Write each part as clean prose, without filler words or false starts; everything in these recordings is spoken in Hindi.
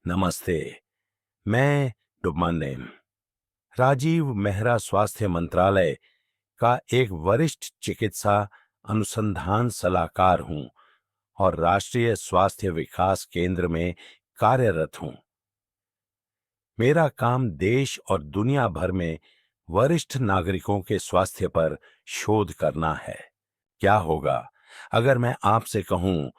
नमस्ते। मैं डुबमन राजीव मेहरा स्वास्थ्य मंत्रालय का एक वरिष्ठ चिकित्सा अनुसंधान सलाहकार हूं और राष्ट्रीय स्वास्थ्य विकास केंद्र में कार्यरत हूं। मेरा काम देश और दुनिया भर में वरिष्ठ नागरिकों के स्वास्थ्य पर शोध करना है। क्या होगा अगर मैं आपसे कहूं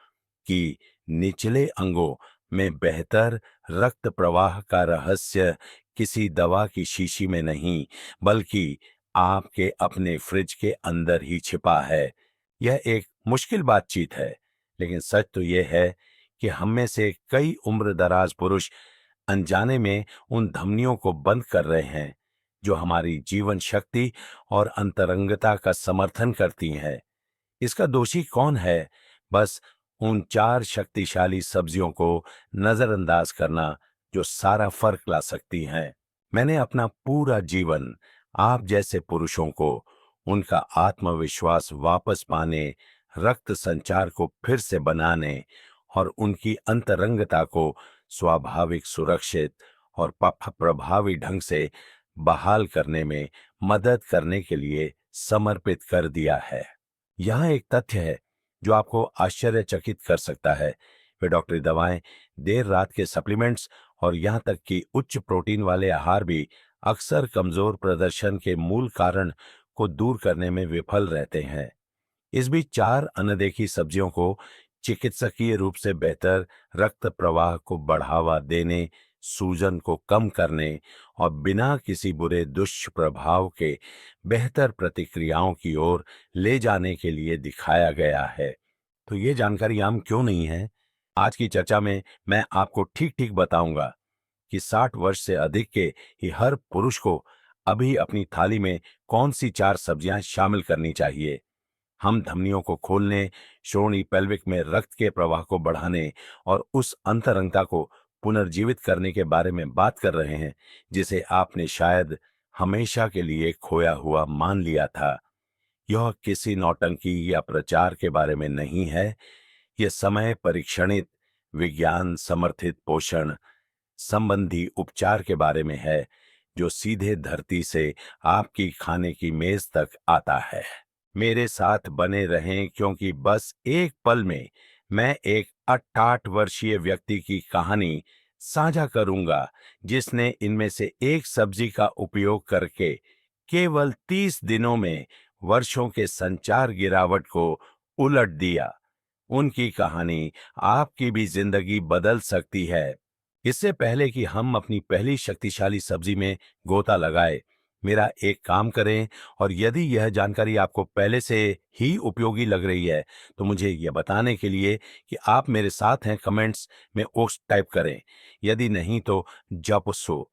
कि निचले अंगों में बेहतर रक्त प्रवाह का रहस्य किसी दवा की शीशी में नहीं, बल्कि आपके अपने फ्रिज के अंदर ही छिपा है। यह एक मुश्किल बातचीत है, लेकिन सच तो यह है कि हम में से कई उम्रदराज पुरुष अनजाने में उन धमनियों को बंद कर रहे हैं जो हमारी जीवन शक्ति और अंतरंगता का समर्थन करती हैं। इसका दोषी कौन है? बस उन 4 शक्तिशाली सब्जियों को नजरअंदाज करना जो सारा फर्क ला सकती हैं। मैंने अपना पूरा जीवन आप जैसे पुरुषों को उनका आत्मविश्वास वापस पाने, रक्त संचार को फिर से बनाने और उनकी अंतरंगता को स्वाभाविक, सुरक्षित और प्रभावी ढंग से बहाल करने में मदद करने के लिए समर्पित कर दिया है। यहाँ एक तथ्य है जो आपको आश्चर्यचकित कर सकता है। वे डॉक्टरी दवाएं, देर रात के सप्लीमेंट्स और यहाँ तक कि उच्च प्रोटीन वाले आहार भी अक्सर कमजोर प्रदर्शन के मूल कारण को दूर करने में विफल रहते हैं। इस बीच 4 अनदेखी सब्जियों को चिकित्सकीय रूप से बेहतर रक्त प्रवाह को बढ़ावा देने, सूजन को कम करने और बिना किसी बुरे दुष्प्रभाव के बेहतर प्रतिक्रियाओं की ओर ले जाने के लिए दिखाया गया है। तो ये जानकारी आम क्यों नहीं है? आज की चर्चा में मैं आपको ठीक ठीक बताऊंगा कि 60 वर्ष से अधिक के ही हर पुरुष को अभी अपनी थाली में कौन सी 4 सब्जियां शामिल करनी चाहिए। हम धमनियों को खोलने, श्रोणि पेल्विक में रक्त के प्रवाह को बढ़ाने और उस अंतरंगता को पुनर्जीवित करने के बारे में बात कर रहे हैं जिसे आपने शायद हमेशा के लिए खोया हुआ मान लिया था। यह किसी नौटंकी या प्रचार के बारे में नहीं है। यह समय परीक्षणित, विज्ञान समर्थित पोषण संबंधी उपचार के बारे में है जो सीधे धरती से आपकी खाने की मेज तक आता है। मेरे साथ बने रहें, क्योंकि बस एक पल में मैं एक 68 वर्षीय व्यक्ति की कहानी साझा करूंगा जिसने इनमें से एक सब्जी का उपयोग करके केवल 30 दिनों में वर्षों के संचार गिरावट को उलट दिया। उनकी कहानी आपकी भी जिंदगी बदल सकती है। इससे पहले कि हम अपनी पहली शक्तिशाली सब्जी में गोता लगाए, मेरा एक काम करें और यदि यह जानकारी आपको पहले से ही उपयोगी लग रही है तो मुझे यह बताने के लिए कि आप मेरे साथ हैं, कमेंट्स में ओक्स टाइप करें। यदि नहीं तो जपसो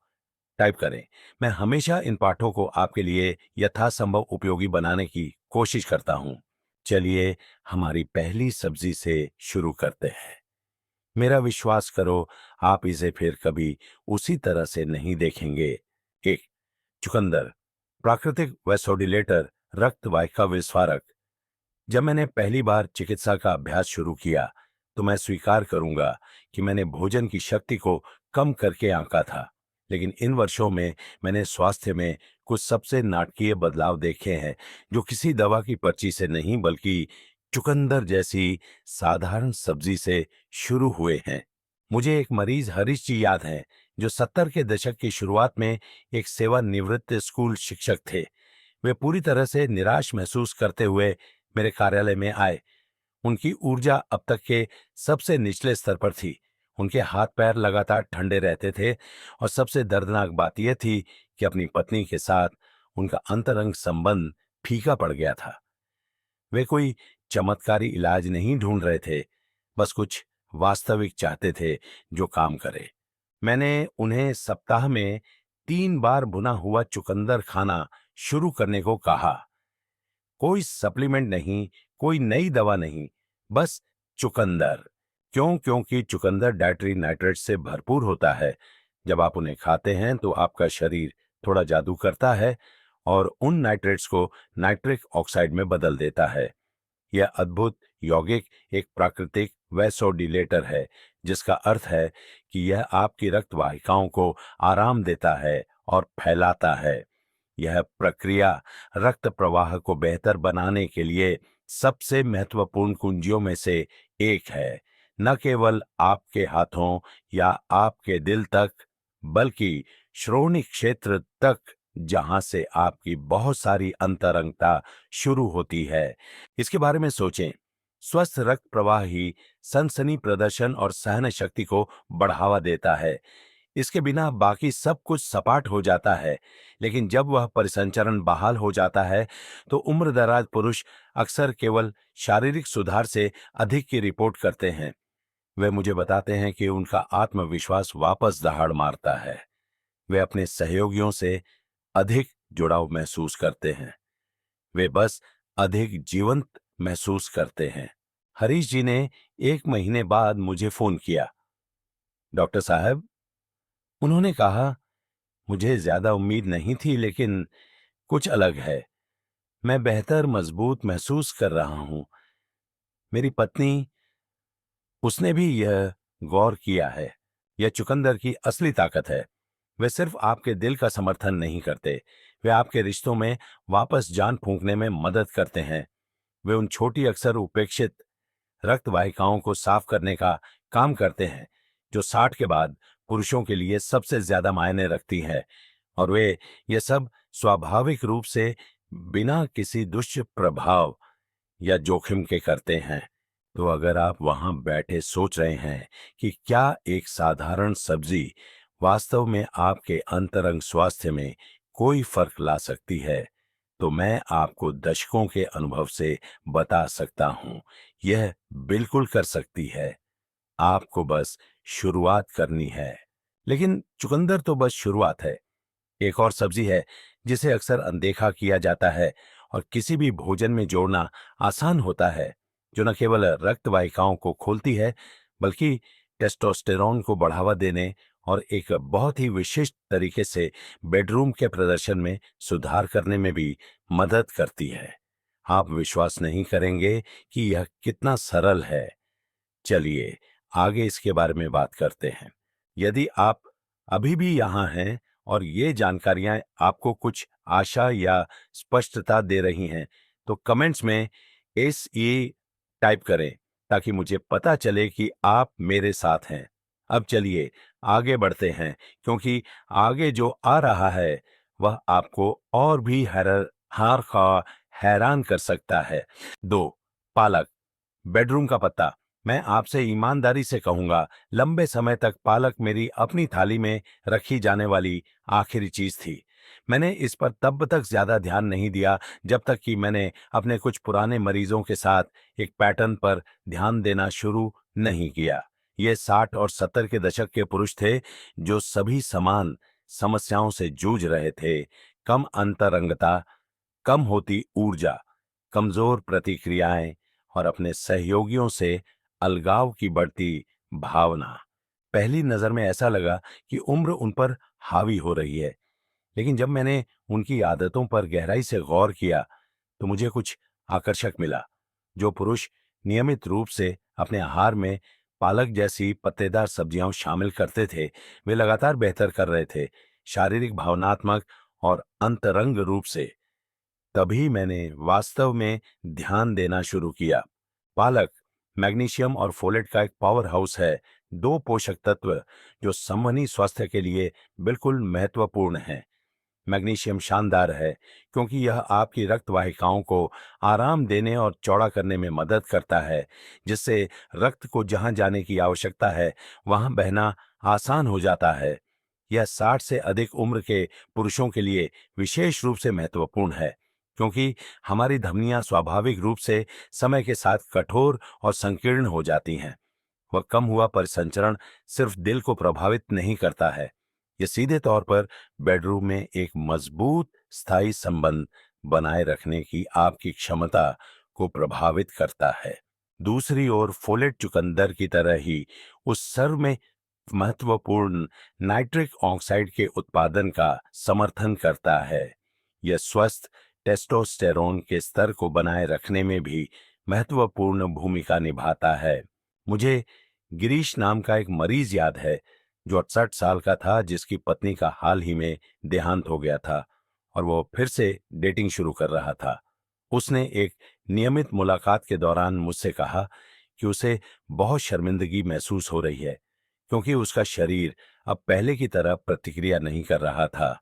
टाइप करें। मैं हमेशा इन पाठों को आपके लिए यथासंभव उपयोगी बनाने की कोशिश करता हूं। चलिए हमारी पहली सब्जी से शुरू करते हैं। मेरा विश्वास करो, आप इसे फिर कभी उसी तरह से नहीं देखेंगे। एक, चुकंदर, प्राकृतिक वैसोडिलेटर, रक्त वाहिका विस्फारक। जब मैंने पहली बार चिकित्सा का अभ्यास शुरू किया तो मैं स्वीकार करूंगा कि मैंने भोजन की शक्ति को कम करके आंका था। लेकिन इन वर्षों में मैंने स्वास्थ्य में कुछ सबसे नाटकीय बदलाव देखे हैं जो किसी दवा की पर्ची से नहीं, बल्कि चुकंदर जैसी साधारण सब्जी से शुरू हुए हैं। मुझे एक मरीज हरीश जी याद हैं जो 70 के दशक की शुरुआत में एक सेवानिवृत्त स्कूल शिक्षक थे। वे पूरी तरह से निराश महसूस करते हुए मेरे कार्यालय में आए। उनकी ऊर्जा अब तक के सबसे निचले स्तर पर थी। उनके हाथ पैर लगातार ठंडे रहते थे और सबसे दर्दनाक बात यह थी कि अपनी पत्नी के साथ उनका अंतरंग संबंध फीका पड़ गया था। वे कोई चमत्कारी इलाज नहीं ढूंढ रहे थे, बस कुछ वास्तविक चाहते थे जो काम करे। मैंने उन्हें सप्ताह में 3 बार भुना हुआ चुकंदर खाना शुरू करने को कहा। कोई सप्लीमेंट नहीं, कोई नई दवा नहीं, बस चुकंदर। क्यों? क्योंकि चुकंदर डाइटरी नाइट्रेट से भरपूर होता है। जब आप उन्हें खाते हैं तो आपका शरीर थोड़ा जादू करता है और उन नाइट्रेट्स को नाइट्रिक ऑक्साइड में बदल देता है। यह अद्भुत यौगिक एक प्राकृतिक वैसोडिलेटर है जिसका अर्थ है कि यह आपकी रक्त वाहिकाओं को आराम देता है और फैलाता है। यह प्रक्रिया रक्त प्रवाह को बेहतर बनाने के लिए सबसे महत्वपूर्ण कुंजियों में से एक है, न केवल आपके हाथों या आपके दिल तक, बल्कि श्रोणि क्षेत्र तक, जहां से आपकी बहुत सारी अंतरंगता शुरू होती है। इसके बारे में सोचें। स्वस्थ रक्त प्रवाह ही सनसनी प्रदर्शन और सहन शक्ति को बढ़ावा देता है। इसके बिना बाकी सब कुछ सपाट हो जाता है, लेकिन जब वह परिसंचरण बहाल हो जाता है तो उम्रदराज पुरुष अक्सर केवल शारीरिक सुधार से अधिक की रिपोर्ट करते हैं। वे मुझे बताते हैं कि उनका आत्मविश्वास वापस दहाड़ मारता है। वे अपने सहयोगियों से अधिक जुड़ाव महसूस करते हैं। वे बस अधिक जीवंत महसूस करते हैं। हरीश जी ने 1 महीने बाद मुझे फोन किया। डॉक्टर साहब, उन्होंने कहा, मुझे ज्यादा उम्मीद नहीं थी, लेकिन कुछ अलग है। मैं बेहतर मजबूत महसूस कर रहा हूं। मेरी पत्नी, उसने भी यह गौर किया है। यह चुकंदर की असली ताकत है। वे सिर्फ आपके दिल का समर्थन नहीं करते, वे आपके रिश्तों में वापस जान फूंकने में मदद करते हैं। वे उन छोटी, अक्सर उपेक्षित रक्त वाहिकाओं को साफ करने का काम करते हैं, जो 60 के बाद पुरुषों के लिए सबसे ज्यादा मायने रखती हैं। और वे ये सब स्वाभाविक रूप से, बिना किसी दुष्प्रभाव या जोखिम के करते हैं। तो अगर आप वहां बैठे सोच रहे हैं कि क्या एक साधारण सब्जी वास्तव में आपके अंतरंग स्वास्थ्य में कोई फर्क ला सकती है, तो मैं आपको दशकों के अनुभव से बता सकता हूं, यह बिल्कुल कर सकती है। आपको बस शुरुआत करनी है। लेकिन चुकंदर तो बस शुरुआत है। एक और सब्जी है जिसे अक्सर अनदेखा किया जाता है और किसी भी भोजन में जोड़ना आसान होता है, जो न केवल रक्त वाहिकाओं को खोलती है, बल्कि टेस्टोस्टेरोन को बढ़ावा देने और एक बहुत ही विशिष्ट तरीके से बेडरूम के प्रदर्शन में सुधार करने में भी मदद करती है। आप विश्वास नहीं करेंगे कि यह कितना सरल है। चलिए आगे इसके बारे में बात करते हैं। यदि आप अभी भी यहाँ हैं और ये जानकारियां आपको कुछ आशा या स्पष्टता दे रही हैं, तो कमेंट्स में SE टाइप करें, ताकि मुझे पता चले कि आप मेरे साथ हैं। अब चलिए आगे बढ़ते हैं, क्योंकि आगे जो आ रहा है वह आपको और भी हैरान कर सकता है। 2, पालक, बेडरूम का पत्ता। मैं आपसे ईमानदारी से कहूंगा, लंबे समय तक पालक मेरी अपनी थाली में रखी जाने वाली आखिरी चीज थी। मैंने इस पर तब तक ज्यादा ध्यान नहीं दिया जब तक कि मैंने अपने कुछ पुराने मरीजों के साथ एक पैटर्न पर ध्यान देना शुरू नहीं किया। ये 60 और 70 के दशक के पुरुष थे, जो सभी समान समस्याओं से जूझ रहे थे। कम अंतरंगता, कम होती ऊर्जा, कमजोर प्रतिक्रियाएं और अपने सहयोगियों से अलगाव की बढ़ती भावना। पहली नजर में ऐसा लगा कि उम्र उन पर हावी हो रही है, लेकिन जब मैंने उनकी आदतों पर गहराई से गौर किया तो मुझे कुछ आकर्षक मिला। जो पुरुष नियमित रूप से अपने आहार में पालक जैसी पत्तेदार सब्जियां शामिल करते थे, वे लगातार बेहतर कर रहे थे, शारीरिक, भावनात्मक और अंतरंग रूप से। तभी मैंने वास्तव में ध्यान देना शुरू किया। पालक मैग्नीशियम और फोलेट का एक पावर हाउस है, 2 पोषक तत्व जो संवहनी स्वास्थ्य के लिए बिल्कुल महत्वपूर्ण हैं। मैग्नीशियम शानदार है क्योंकि यह आपकी रक्त वाहिकाओं को आराम देने और चौड़ा करने में मदद करता है, जिससे रक्त को जहां जाने की आवश्यकता है वहां बहना आसान हो जाता है। यह 60 से अधिक उम्र के पुरुषों के लिए विशेष रूप से महत्वपूर्ण है, क्योंकि हमारी धमनियां स्वाभाविक रूप से समय के साथ कठोर और संकीर्ण हो जाती हैं। वह कम हुआ परिसंचरण सिर्फ दिल को प्रभावित नहीं करता है, यह सीधे तौर पर बेडरूम में एक मजबूत स्थायी संबंध बनाए रखने की आपकी क्षमता को प्रभावित करता है। दूसरी ओर फोलेट चुकंदर की तरह ही उस सर्व में महत्वपूर्ण नाइट्रिक ऑक्साइड के उत्पादन का समर्थन करता है। यह स्वस्थ टेस्टोस्टेरोन के स्तर को बनाए रखने में भी महत्वपूर्ण भूमिका निभाता है। मुझे गिरीश नाम का एक मरीज याद है जो 68 साल का था, जिसकी पत्नी का हाल ही में देहांत हो गया था और वो फिर से डेटिंग शुरू कर रहा था। उसने एक नियमित मुलाकात के दौरान मुझसे कहा कि उसे बहुत शर्मिंदगी महसूस हो रही है क्योंकि उसका शरीर अब पहले की तरह प्रतिक्रिया नहीं कर रहा था।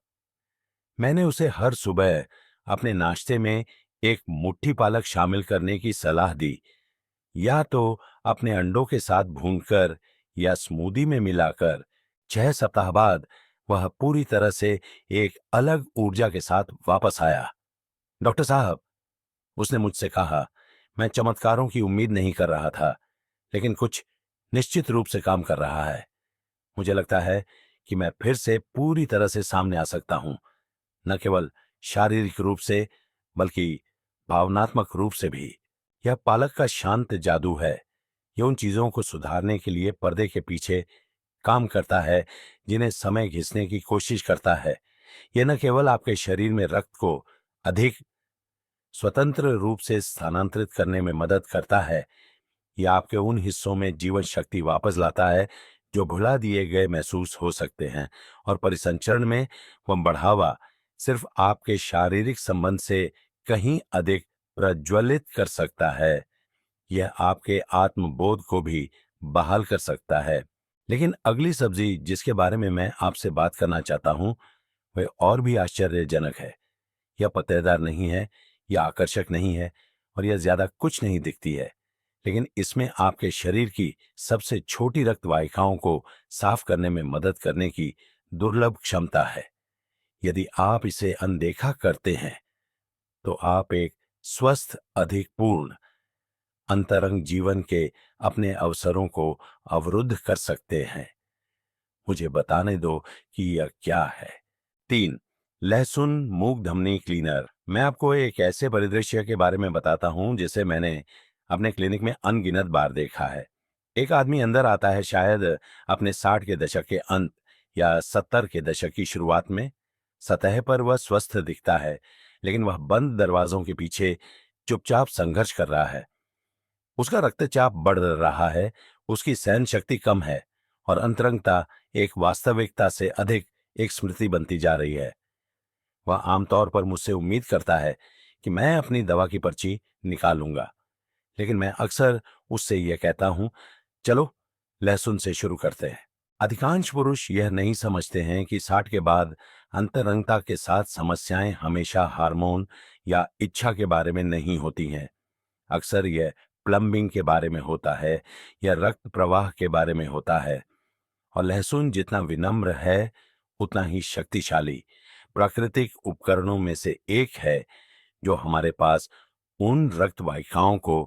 मैंने उसे हर सुबह अपने नाश्ते में एक मुट्ठी पालक शामिल करने की सलाह दी, या तो अपने अंडों के साथ भूनकर या स्मूदी में मिलाकर। 6 सप्ताह बाद वह पूरी तरह से एक अलग ऊर्जा के साथ वापस आया। डॉक्टर साहब, उसने मुझसे कहा, मैं चमत्कारों की उम्मीद नहीं कर रहा था, लेकिन कुछ निश्चित रूप से काम कर रहा है। मुझे लगता है कि मैं फिर से पूरी तरह से सामने आ सकता हूं, न केवल शारीरिक रूप से बल्कि भावनात्मक रूप से भी। यह पालक का शांत जादू है। ये उन चीजों को सुधारने के लिए पर्दे के पीछे काम करता है जिन्हें समय घिसने की कोशिश करता है। यह न केवल आपके शरीर में रक्त को अधिक स्वतंत्र रूप से स्थानांतरित करने में मदद करता है, यह आपके उन हिस्सों में जीवन शक्ति वापस लाता है जो भुला दिए गए महसूस हो सकते हैं, और परिसंचरण में वह बढ़ावा सिर्फ आपके शारीरिक संबंध से कहीं अधिक प्रज्वलित कर सकता है। यह आपके आत्मबोध को भी बहाल कर सकता है। लेकिन अगली सब्जी जिसके बारे में मैं आपसे बात करना चाहता हूं, वह और भी आश्चर्यजनक है। यह पत्तेदार नहीं है, यह आकर्षक नहीं है और यह ज्यादा कुछ नहीं दिखती है, लेकिन इसमें आपके शरीर की सबसे छोटी रक्त वाहिकाओं को साफ करने में मदद करने की दुर्लभ क्षमता है। यदि आप इसे अनदेखा करते हैं तो आप एक स्वस्थ, अधिक पूर्ण अंतरंग जीवन के अपने अवसरों को अवरुद्ध कर सकते हैं। मुझे बताने दो कि यह क्या है। 3, लहसुन मूक धमनी क्लीनर। मैं आपको एक ऐसे परिदृश्य के बारे में बताता हूं जिसे मैंने अपने क्लिनिक में अनगिनत बार देखा है। एक आदमी अंदर आता है, शायद अपने 60 के दशक के अंत या 70 के दशक की शुरुआत में। सतह पर वह स्वस्थ दिखता है, लेकिन वह बंद दरवाजों के पीछे चुपचाप संघर्ष कर रहा है। उसका रक्तचाप बढ़ रहा है, उसकी सहन शक्ति कम है और अंतरंगता एक वास्तविकता से अधिक एक स्मृति बनती जा रही है। वह आमतौर पर मुझसे उम्मीद करता है कि मैं अपनी दवा की पर्ची निकालूंगा, लेकिन मैं अक्सर उससे यह कहता हूं, चलो लहसुन से शुरू करते हैं। अधिकांश पुरुष यह नहीं समझते हैं कि 60 के बाद अंतरंगता के साथ समस्याएं हमेशा हार्मोन या इच्छा के बारे में नहीं होती हैं। अक्सर यह प्लम्बिंग के बारे में होता है या रक्त प्रवाह के बारे में होता है। और लहसुन जितना विनम्र है उतना ही शक्तिशाली प्राकृतिक उपकरणों में से एक है जो हमारे पास उन रक्त वाहिकाओं को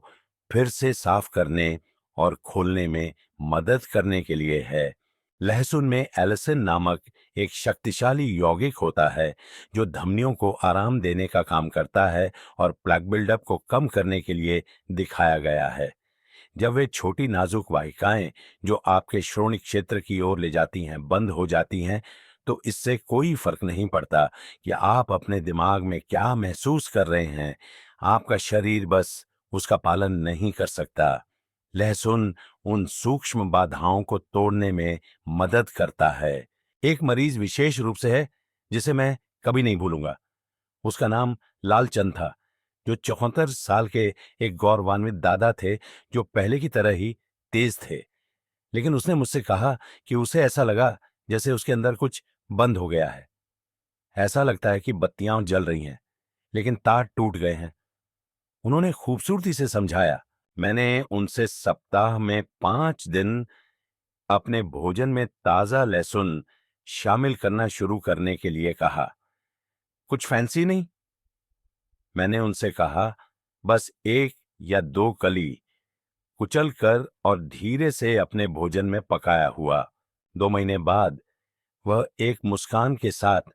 फिर से साफ करने और खोलने में मदद करने के लिए है। लहसुन में एलिसिन नामक एक शक्तिशाली यौगिक होता है जो धमनियों को आराम देने का काम करता है और प्लग बिल्डअप को कम करने के लिए दिखाया गया है। जब वे छोटी नाजुक वाहिकाएं जो आपके श्रोणि क्षेत्र की ओर ले जाती हैं बंद हो जाती हैं, तो इससे कोई फर्क नहीं पड़ता कि आप अपने दिमाग में क्या महसूस कर रहे हैं। आपका शरीर बस उसका पालन नहीं कर सकता। लहसुन उन सूक्ष्म बाधाओं को तोड़ने में मदद करता है। एक मरीज विशेष रूप से है जिसे मैं कभी नहीं भूलूंगा। उसका नाम लालचंद था, जो 74 साल के एक गौरवान्वित दादा थे जो पहले की तरह ही तेज थे। लेकिन उसने मुझसे कहा कि उसे ऐसा लगा जैसे उसके अंदर कुछ बंद हो गया है। ऐसा लगता है कि बत्तियां जल रही हैं, लेकिन तार टूट गए हैं। उन्होंने खूबसूरती से समझाया। मैंने उनसे सप्ताह में 5 दिन अपने भोजन में ताजा लहसुन शामिल करना शुरू करने के लिए कहा। कुछ फैंसी नहीं, मैंने उनसे कहा, बस 1 या 2 कली कुचल कर और धीरे से अपने भोजन में पकाया हुआ। 2 महीने बाद वह एक मुस्कान के साथ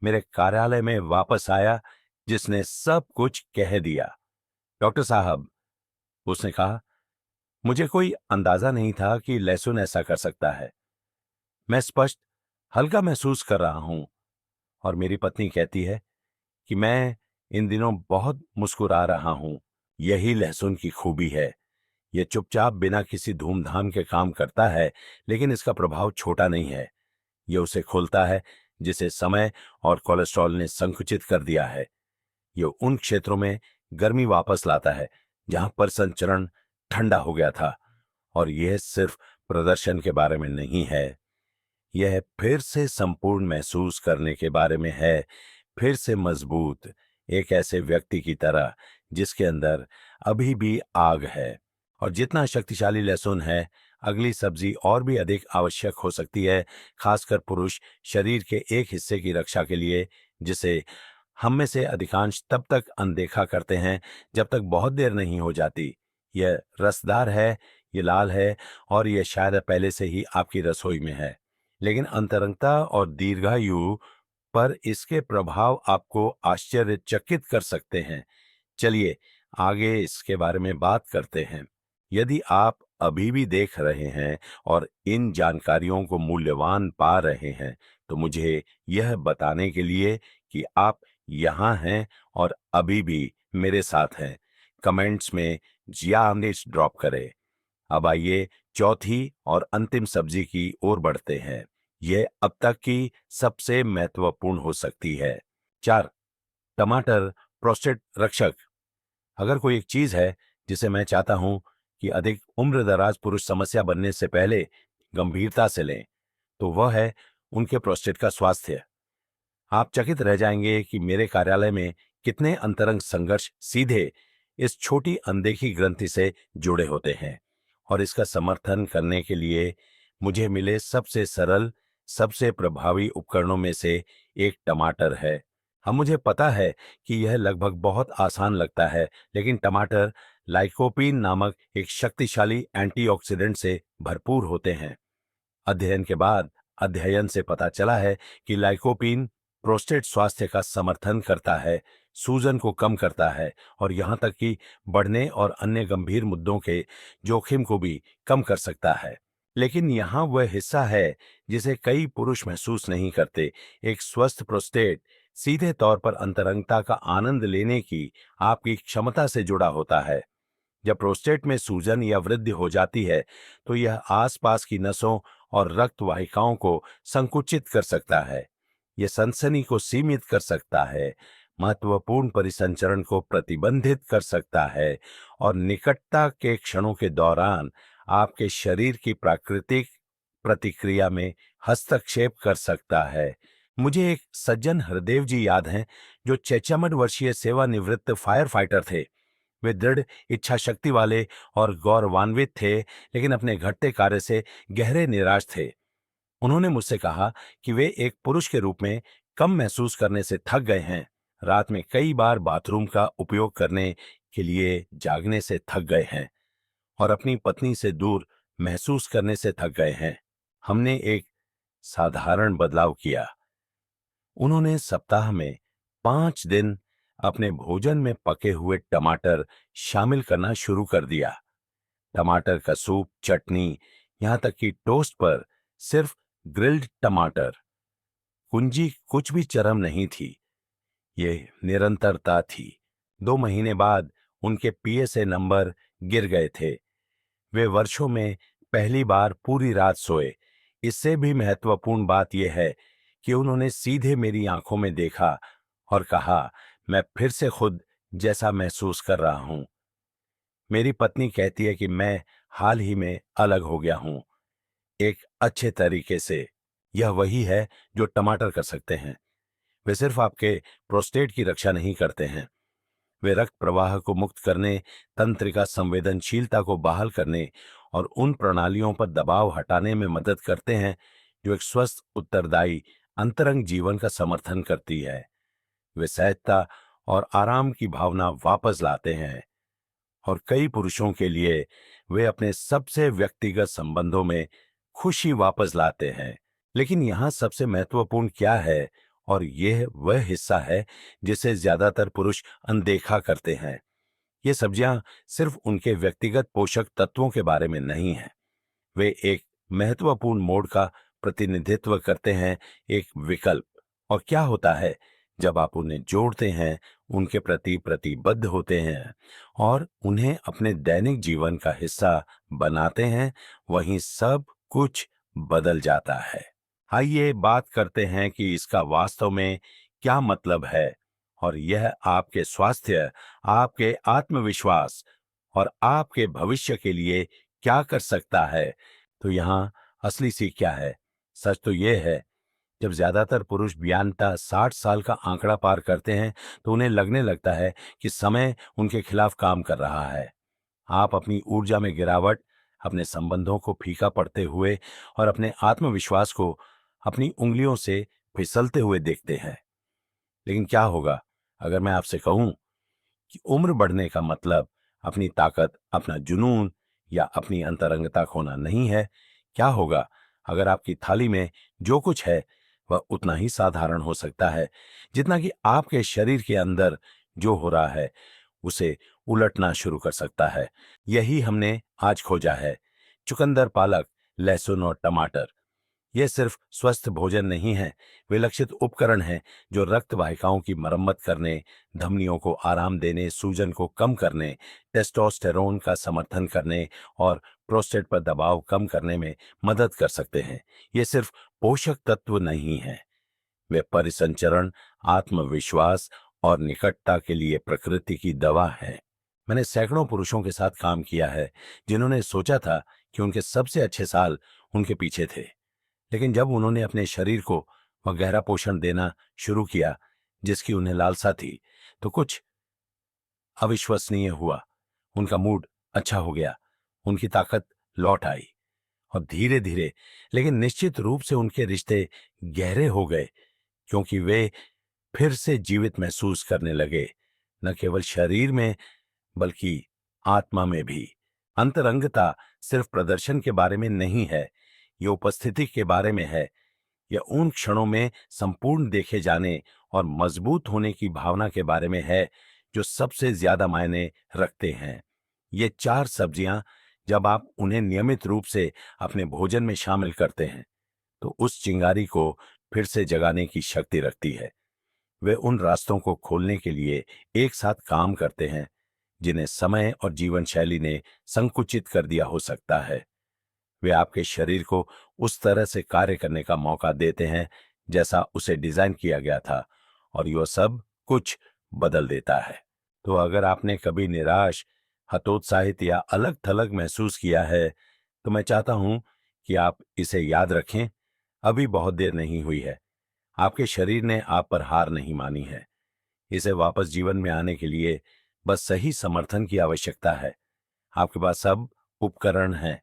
मेरे कार्यालय में वापस आया, जिसने सब कुछ कह दिया। डॉक्टर साहब, उसने कहा, मुझे कोई अंदाजा नहीं था कि लहसुन ऐसा कर सकता है। मैं स्पष्ट हल्का महसूस कर रहा हूं। और मेरी पत्नी कहती है कि मैं इन दिनों बहुत मुस्कुरा रहा हूं। यही लहसुन की खूबी है। ये चुपचाप बिना किसी धूमधाम के काम करता है, लेकिन इसका प्रभाव छोटा नहीं है। ये उसे खोलता है जिसे समय और कोलेस्ट्रॉल ने संकुचित कर दिया है। ये उन क्षेत्रों में गर्मी वापस लाता है जहां पर संचरण ठंडा हो गया था। और यह सिर्फ प्रदर्शन के बारे में नहीं है, यह फिर से संपूर्ण महसूस करने के बारे में है, फिर से मजबूत, एक ऐसे व्यक्ति की तरह जिसके अंदर अभी भी आग है। और जितना शक्तिशाली लहसुन है, अगली सब्जी और भी अधिक आवश्यक हो सकती है, खासकर पुरुष शरीर के एक हिस्से की रक्षा के लिए, जिसे हम में से अधिकांश तब तक अनदेखा करते हैं जब तक बहुत देर नहीं हो जाती। यह रसदार है, ये लाल है, और यह शायद पहले से ही आपकी रसोई में है, लेकिन अंतरंगता और दीर्घायु पर इसके प्रभाव आपको आश्चर्यचकित कर सकते हैं। चलिए आगे इसके बारे में बात करते हैं। यदि आप अभी भी देख रहे हैं और इन जानकारियों को मूल्यवान पा रहे हैं, तो मुझे यह बताने के लिए कि आप यहाँ हैं और अभी भी मेरे साथ हैं, कमेंट्स में जिया आमनेच ड्रॉप करें। अब आइए चौथी और अंतिम सब्जी की ओर बढ़ते हैं। यह अब तक की सबसे महत्वपूर्ण हो सकती है। 4, टमाटर प्रोस्टेट रक्षक। अगर कोई एक चीज है जिसे मैं चाहता हूं कि अधिक उम्र दराज पुरुष समस्या बनने से पहले गंभीरता से लें, तो वह है उनके प्रोस्टेट का स्वास्थ्य। आप चकित रह जाएंगे कि मेरे कार्यालय में कितने अंतरंग संघर्ष सीधे इस छोटी अनदेखी ग्रंथि से जुड़े होते हैं। और इसका समर्थन करने के लिए मुझे मिले सबसे सरल, सबसे प्रभावी उपकरणों में से एक टमाटर है। अब मुझे पता है कि यह लगभग बहुत आसान लगता है, लेकिन टमाटर लाइकोपीन नामक एक शक्तिशाली एंटीऑक्सीडेंट से भरपूर होते हैं। अध्ययन से पता चला है कि लाइकोपीन प्रोस्टेट स्वास्थ्य का समर्थन करता है, सूजन को कम करता है, और यहां तक कि बढ़ने और अन्य गंभीर मुद्दों के जोखिम को भी कम कर सकता है। लेकिन यहाँ वह हिस्सा है जिसे कई पुरुष महसूस नहीं करते। एक स्वस्थ प्रोस्टेट सीधे तौर पर अंतरंगता का आनंद लेने की आपकी क्षमता से जुड़ा होता है। जब प्रोस्टेट में सूजन या वृद्धि हो जाती है, तो यह आसपास की नसों और रक्त वाहिकाओं को संकुचित कर सकता है। यह सनसनी को सीमित कर सकता है, महत्वपूर्ण परिसंचरण को प्रतिबंधित कर सकता है, और निकटता के क्षणों के दौरान आपके शरीर की प्राकृतिक प्रतिक्रिया में हस्तक्षेप कर सकता है। मुझे एक सज्जन हरदेव जी याद हैं, जो 56 वर्षीय सेवानिवृत्त फायर फाइटर थे। वे दृढ़ इच्छा शक्ति वाले और गौरवान्वित थे, लेकिन अपने घटते कार्य से गहरे निराश थे। उन्होंने मुझसे कहा कि वे एक पुरुष के रूप में कम महसूस करने से थक गए हैं, रात में कई बार बाथरूम का उपयोग करने के लिए जागने से थक गए हैं, और अपनी पत्नी से दूर महसूस करने से थक गए हैं। हमने एक साधारण बदलाव किया। उन्होंने सप्ताह में 5 दिन अपने भोजन में पके हुए टमाटर शामिल करना शुरू कर दिया। टमाटर का सूप, चटनी, यहां तक कि टोस्ट पर सिर्फ ग्रिल्ड टमाटर। कुंजी कुछ भी चरम नहीं थी, ये निरंतरता थी। 2 महीने बाद उनके पीएसए नंबर गिर गए थे। वे वर्षों में पहली बार पूरी रात सोए। इससे भी महत्वपूर्ण बात यह है कि उन्होंने सीधे मेरी आंखों में देखा और कहा, मैं फिर से खुद जैसा महसूस कर रहा हूं। मेरी पत्नी कहती है कि मैं हाल ही में अलग हो गया हूं, एक अच्छे तरीके से। यह वही है जो टमाटर कर सकते हैं। वे सिर्फ आपके प्रोस्टेट की रक्षा नहीं करते हैं, वे रक्त प्रवाह को मुक्त करने, तंत्रिका संवेदनशीलता को बहाल करने और उन प्रणालियों पर दबाव हटाने में मदद करते हैं जो एक स्वस्थ, उत्तरदायी अंतरंग जीवन का समर्थन करती है। वे सहजता और आराम की भावना वापस लाते हैं, और कई पुरुषों के लिए वे अपने सबसे व्यक्तिगत संबंधों में खुशी वापस लाते हैं। लेकिन यहाँ सबसे महत्वपूर्ण क्या है, और यह वह हिस्सा है जिसे ज्यादातर पुरुष अनदेखा करते हैं। ये सब्जियां सिर्फ उनके व्यक्तिगत पोषक तत्वों के बारे में नहीं हैं, वे एक महत्वपूर्ण मोड़ का प्रतिनिधित्व करते हैं, एक विकल्प। और क्या होता है जब आप उन्हें जोड़ते हैं, उनके प्रति प्रतिबद्ध होते हैं और उन्हें अपने दैनिक जीवन का हिस्सा बनाते हैं, वहीं सब कुछ बदल जाता है। आइए बात करते हैं कि इसका वास्तव में क्या मतलब है और यह आपके स्वास्थ्य, आपके आत्मविश्वास और आपके भविष्य के लिए क्या कर सकता है। तो यहाँ असली सीख क्या है? सच तो यह है, जब ज्यादातर पुरुष बयानता 60 साल का आंकड़ा पार करते हैं तो उन्हें लगने लगता है कि समय उनके खिलाफ काम कर रहा है। आप अपनी ऊर्जा में गिरावट, अपने संबंधों को फीका पड़ते हुए और अपने आत्मविश्वास को अपनी उंगलियों से फिसलते हुए देखते हैं। लेकिन क्या होगा अगर मैं आपसे कहूं कि उम्र बढ़ने का मतलब अपनी ताकत, अपना जुनून या अपनी अंतरंगता खोना नहीं है? क्या होगा अगर आपकी थाली में जो कुछ है वह उतना ही साधारण हो सकता है जितना कि आपके शरीर के अंदर जो हो रहा है उसे उलटना शुरू कर सकता है? यही हमने आज खोजा है। चुकंदर, पालक, लहसुन और टमाटर ये सिर्फ स्वस्थ भोजन नहीं है, वे लक्षित उपकरण हैं जो रक्त वाहिकाओं की मरम्मत करने, धमनियों को आराम देने, सूजन को कम करने, टेस्टोस्टेरोन का समर्थन करने और प्रोस्टेट पर दबाव कम करने में मदद कर सकते हैं। ये सिर्फ पोषक तत्व नहीं है, वे परिसंचरण, आत्मविश्वास और निकटता के लिए प्रकृति की दवा है। मैंने सैकड़ों पुरुषों के साथ काम किया है जिन्होंने सोचा था कि उनके सबसे अच्छे साल उनके पीछे थे, लेकिन जब उन्होंने अपने शरीर को वह गहरा पोषण देना शुरू किया जिसकी उन्हें लालसा थी, तो कुछ अविश्वसनीय हुआ। उनका मूड अच्छा हो गया, उनकी ताकत लौट आई और धीरे धीरे लेकिन निश्चित रूप से उनके रिश्ते गहरे हो गए, क्योंकि वे फिर से जीवित महसूस करने लगे, न केवल शरीर में बल्कि आत्मा में भी। अंतरंगता सिर्फ प्रदर्शन के बारे में नहीं है, ये उपस्थिति के बारे में है। यह उन क्षणों में संपूर्ण देखे जाने और मजबूत होने की भावना के बारे में है जो सबसे ज्यादा मायने रखते हैं। ये 4 सब्जियां जब आप उन्हें नियमित रूप से अपने भोजन में शामिल करते हैं तो उस चिंगारी को फिर से जगाने की शक्ति रखती है। वे उन रास्तों को खोलने के लिए एक साथ काम करते हैं जिन्हें समय और जीवन शैली ने संकुचित कर दिया हो सकता है। वे आपके शरीर को उस तरह से कार्य करने का मौका देते हैं जैसा उसे डिजाइन किया गया था और यह सब कुछ बदल देता है। तो अगर आपने कभी निराश, हतोत्साहित या अलग थलग महसूस किया है तो मैं चाहता हूं कि आप इसे याद रखें। अभी बहुत देर नहीं हुई है, आपके शरीर ने आप पर हार नहीं मानी है। इसे वापस जीवन में आने के लिए बस सही समर्थन की आवश्यकता है। आपके पास सब उपकरण हैं,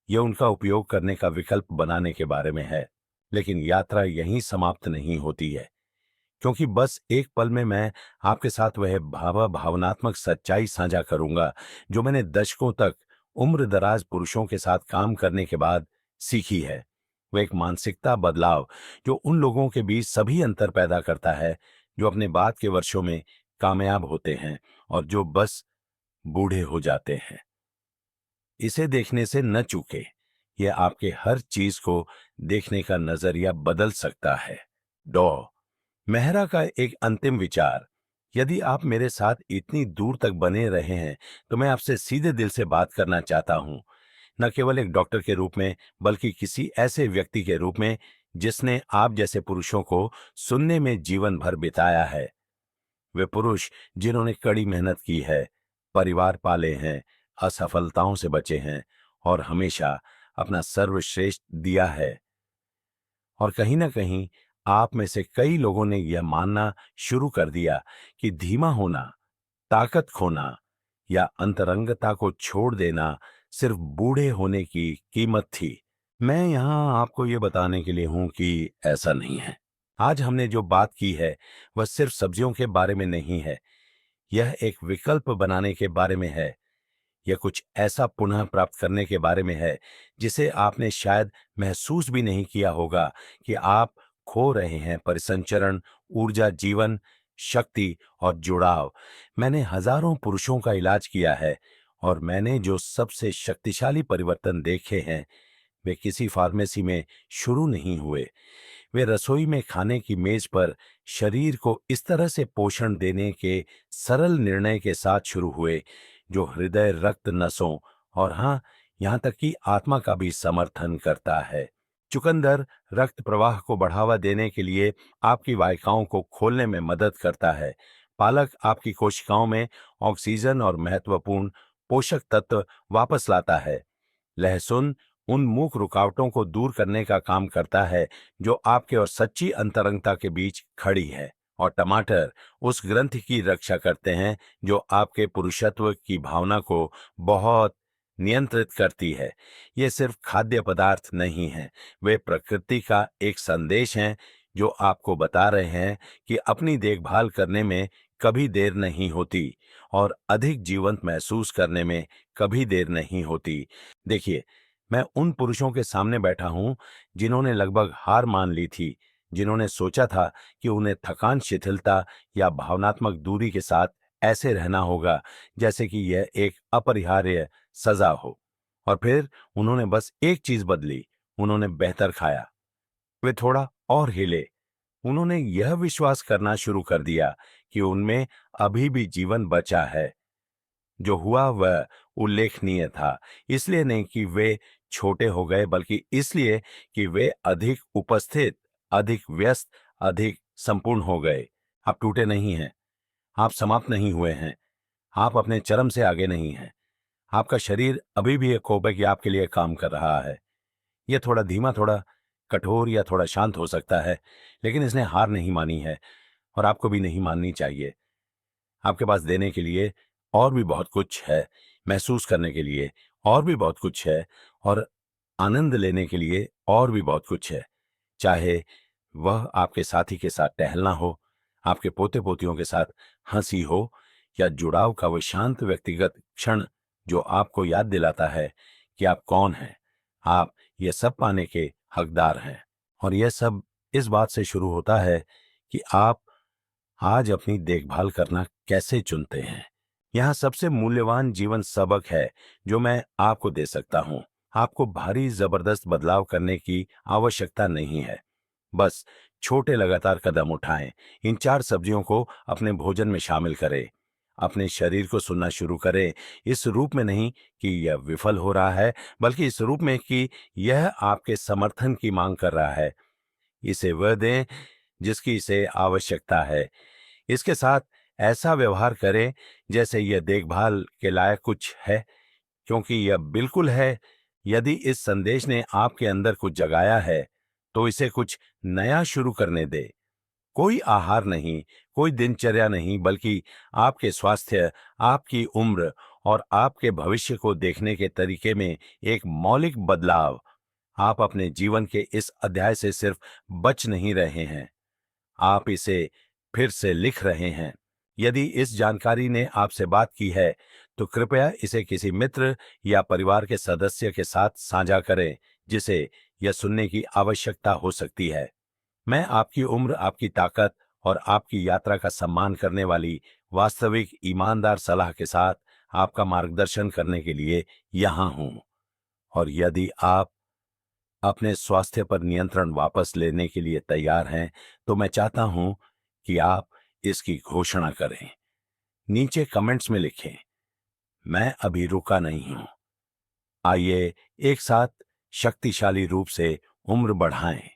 यह उनका उपयोग करने का विकल्प बनाने के बारे में है। लेकिन यात्रा यहीं समाप्त नहीं होती है, क्योंकि बस एक पल में मैं आपके साथ वह भावनात्मक सच्चाई साझा करूंगा जो मैंने दशकों तक उम्र दराज पुरुषों के साथ काम करने के बाद सीखी है। वह एक मानसिकता बदलाव जो उन लोगों के बीच सभी अंतर पैदा करता है जो अपने बाद के वर्षों में कामयाब होते हैं और जो बस बूढ़े हो जाते हैं। इसे देखने से न चूके, यह आपके हर चीज को देखने का नजरिया बदल सकता है। डॉ मेहरा का एक अंतिम विचार, यदि आप मेरे साथ इतनी दूर तक बने रहे हैं तो मैं आपसे सीधे दिल से बात करना चाहता हूं, न केवल एक डॉक्टर के रूप में बल्कि किसी ऐसे व्यक्ति के रूप में जिसने आप जैसे पुरुषों को सुनने में जीवन भर बिताया है। वे पुरुष जिन्होंने कड़ी मेहनत की है, परिवार पाले हैं, असफलताओं से बचे हैं और हमेशा अपना सर्वश्रेष्ठ दिया है। और कहीं ना कहीं आप में से कई लोगों ने यह मानना शुरू कर दिया कि धीमा होना, ताकत खोना या अंतरंगता को छोड़ देना सिर्फ बूढ़े होने की कीमत थी। मैं यहां आपको यह बताने के लिए हूं कि ऐसा नहीं है। आज हमने जो बात की है वह सिर्फ सब्जियों के बारे में नहीं है, यह एक विकल्प बनाने के बारे में है। यह कुछ ऐसा पुनः प्राप्त करने के बारे में है जिसे आपने शायद महसूस भी नहीं किया होगा कि आप खो रहे हैं। परिसंचरण, ऊर्जा, जीवन, शक्ति और जुड़ाव। मैंने हजारों पुरुषों का इलाज किया है और मैंने जो सबसे शक्तिशाली परिवर्तन देखे हैं वे किसी फार्मेसी में शुरू नहीं हुए, वे रसोई में खाने की मेज पर शरीर को इस तरह से पोषण देने के सरल निर्णय के साथ शुरू हुए जो हृदय, रक्त, नसों और हाँ, यहाँ तक कि आत्मा का भी समर्थन करता है। चुकंदर रक्त प्रवाह को बढ़ावा देने के लिए आपकी वाहिकाओं को खोलने में मदद करता है। पालक आपकी कोशिकाओं में ऑक्सीजन और महत्वपूर्ण पोषक तत्व वापस लाता है। लहसुन उन मूक रुकावटों को दूर करने का काम करता है जो आपके और सच्ची अंतरंगता के बीच खड़ी है। और टमाटर उस ग्रंथि की रक्षा करते हैं जो आपके पुरुषत्व की भावना को बहुत नियंत्रित करती है। ये सिर्फ खाद्य पदार्थ नहीं हैं, वे प्रकृति का एक संदेश हैं जो आपको बता रहे हैं कि अपनी देखभाल करने में कभी देर नहीं होती और अधिक जीवंत महसूस करने में कभी देर नहीं होती। देखिए, मैं उन पुरुषों के सामने बैठा हूं जिन्होंने लगभग हार मान ली थी, जिन्होंने सोचा था कि उन्हें थकान, शिथिलता या भावनात्मक दूरी के साथ ऐसे रहना होगा जैसे कि यह एक अपरिहार्य सजा हो। और फिर उन्होंने बस एक चीज बदली, उन्होंने बेहतर खाया। वे थोड़ा और हिले, उन्होंने यह विश्वास करना शुरू कर दिया कि उनमें अभी भी जीवन बचा है। जो हुआ वह उल्लेखनीय था, इसलिए नहीं कि वे छोटे हो गए, बल्कि इसलिए कि वे अधिक उपस्थित, अधिक व्यस्त, अधिक संपूर्ण हो गए। आप टूटे नहीं हैं, आप समाप्त नहीं हुए हैं, आप अपने चरम से आगे नहीं हैं। आपका शरीर अभी भी एक कोबे की आपके लिए काम कर रहा है। यह थोड़ा धीमा, थोड़ा कठोर या थोड़ा शांत हो सकता है, लेकिन इसने हार नहीं मानी है और आपको भी नहीं माननी चाहिए। आपके पास देने के लिए और भी बहुत कुछ है, महसूस करने के लिए और भी बहुत कुछ है और आनंद लेने के लिए और भी बहुत कुछ है। चाहे वह आपके साथी के साथ टहलना हो, आपके पोते पोतियों के साथ हंसी हो या जुड़ाव का वह शांत व्यक्तिगत क्षण जो आपको याद दिलाता है कि आप कौन हैं। आप ये सब पाने के हकदार हैं और यह सब इस बात से शुरू होता है कि आप आज अपनी देखभाल करना कैसे चुनते हैं। यहाँ सबसे मूल्यवान जीवन सबक है जो मैं आपको दे सकता हूँ। आपको भारी जबरदस्त बदलाव करने की आवश्यकता नहीं है। बस छोटे लगातार कदम उठाएं। इन 4 सब्जियों को अपने भोजन में शामिल करें। अपने शरीर को सुनना शुरू करें, इस रूप में नहीं कि यह विफल हो रहा है, बल्कि इस रूप में कि यह आपके समर्थन की मांग कर रहा है। इसे वह दें जिसकी इसे आवश्यकता है। इसके साथ ऐसा व्यवहार करें जैसे यह देखभाल के लायक कुछ है, क्योंकि यह बिल्कुल है। यदि इस संदेश ने आपके अंदर कुछ जगाया है, तो इसे कुछ नया शुरू करने दे। कोई आहार नहीं, कोई दिनचर्या नहीं, बल्कि आपके स्वास्थ्य, आपकी उम्र और आपके भविष्य को देखने के तरीके में एक मौलिक बदलाव। आप अपने जीवन के इस अध्याय से सिर्फ बच नहीं रहे हैं, आप इसे फिर से लिख रहे हैं। यदि इस जानकारी ने आपसे बात की है, तो कृपया इसे किसी मित्र या परिवार के सदस्य के साथ साझा करें, जिसे यह सुनने की आवश्यकता हो सकती है। मैं आपकी उम्र, आपकी ताकत और आपकी यात्रा का सम्मान करने वाली वास्तविक ईमानदार सलाह के साथ आपका मार्गदर्शन करने के लिए यहाँ हूँ। और यदि आप अपने स्वास्थ्य पर नियंत्रण वापस लेने के लिए तैयार हैं, तो मैं चाहता हूं कि आप इसकी घोषणा करें। नीचे कमेंट्स में लिखें, मैं अभी रुका नहीं हूं। आइए एक साथ शक्तिशाली रूप से उम्र बढ़ाएं।